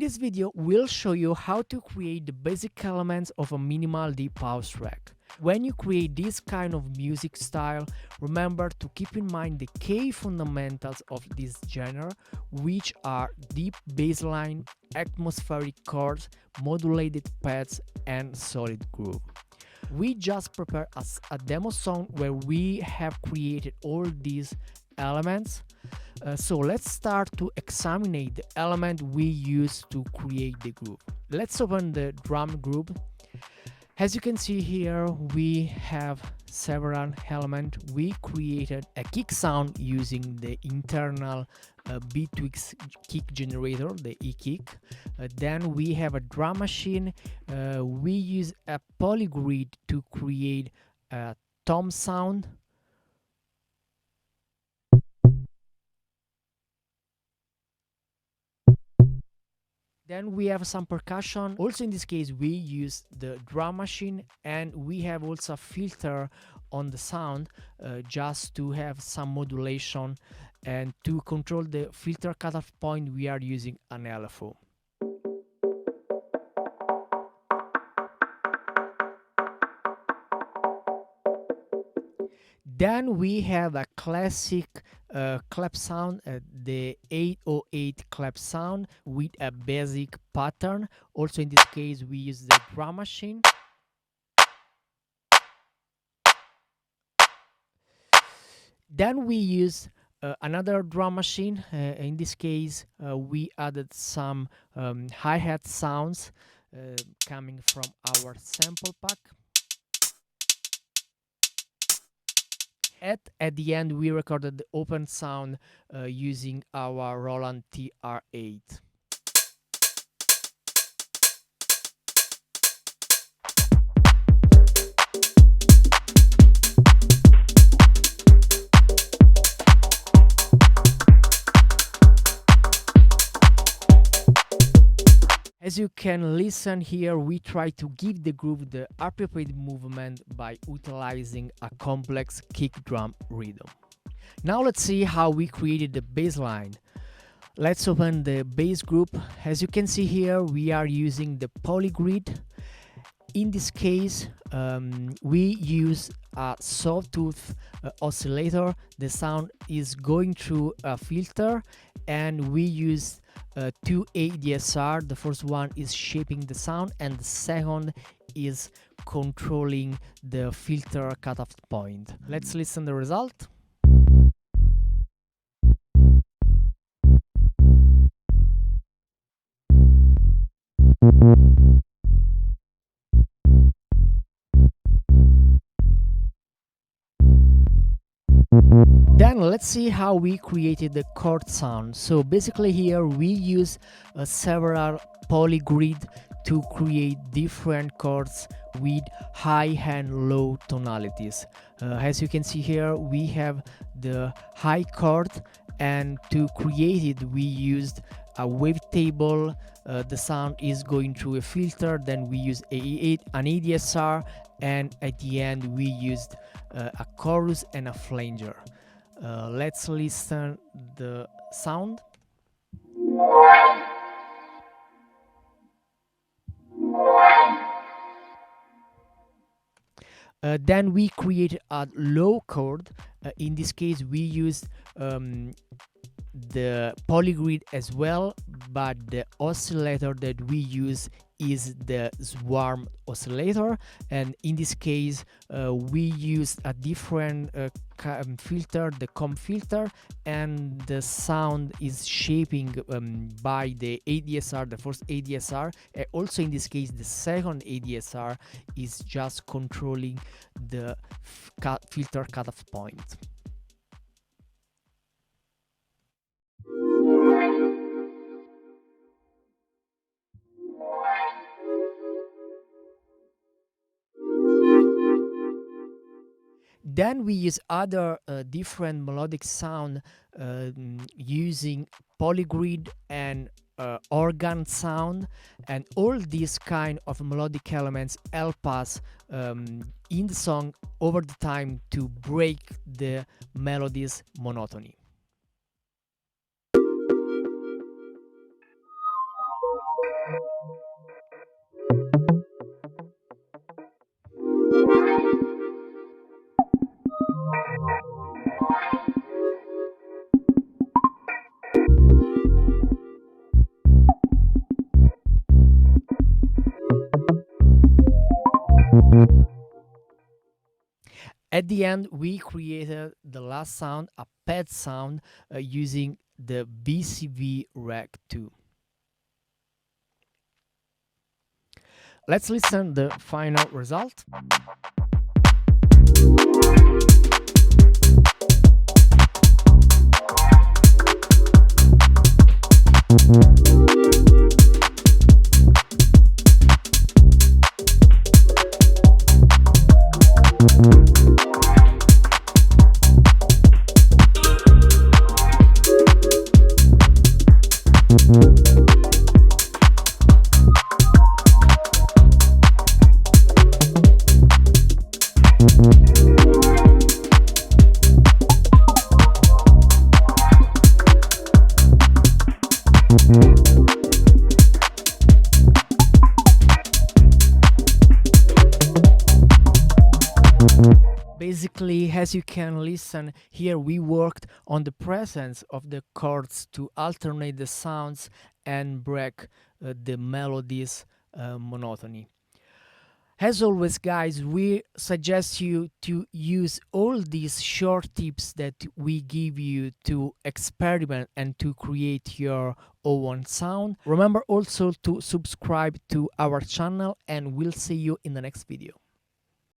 this video, we'll show you how to create the basic elements of a minimal deep house track. When you create this kind of music style, remember to keep in mind the key fundamentals of this genre, which are deep bassline, atmospheric chords, modulated pads, and solid groove. We just prepared a demo song where we have created all these elements. So let's start to examine the element we use to create the groove. Let's open the drum group. As you can see here, we have several elements. We created a kick sound using the internal Beatwix kick generator, the e-kick. Then we have a drum machine. We use a polygrid to create a tom sound. Then we have some percussion. Also in this case we use the drum machine, and we have also a filter on the sound just to have some modulation, and to control the filter cutoff point we are using an LFO. Then we have a classic clap sound, the 808 clap sound with a basic pattern. Also in this case we use the drum machine. Then we use another drum machine. In this case we added some hi-hat sounds coming from our sample pack. At the end, we recorded the open sound using our Roland TR8. As you can listen here, we try to give the groove the appropriate movement by utilizing a complex kick drum rhythm. Now let's see how we created the bass line. Let's open the bass group. As you can see here, we are using the polygrid. In this case, we use a sawtooth oscillator. The sound is going through a filter, and we use two ADSR. The first one is shaping the sound, and the second is controlling the filter cutoff point. Let's listen to the result. Then let's see how we created the chord sound. So basically here we use several polygrid to create different chords with high and low tonalities. As you can see here, we have the high chord, and to create it we used a wavetable. The sound is going through a filter, then we use an ADSR, and at the end we used a chorus and a flanger. Let's listen the sound. Then we create a low chord. In this case we used the polygrid as well, but the oscillator that we use is the swarm oscillator, and in this case we used a different filter, the comb filter, and the sound is shaping by the ADSR, the first ADSR. Also in this case the second ADSR is just controlling the filter cutoff point. Then we use other different melodic sound using polygrid and organ sound, and all these kind of melodic elements help us in the song over the time to break the melody's monotony. At the end, we created the last sound, a pad sound, using the BCV Rec 2. Let's listen the final result. Basically, as you can listen here, we worked on the presence of the chords to alternate the sounds and break the melodies monotony. As always, guys, we suggest you to use all these short tips that we give you to experiment and to create your own sound. Remember also to subscribe to our channel, and we'll see you in the next video.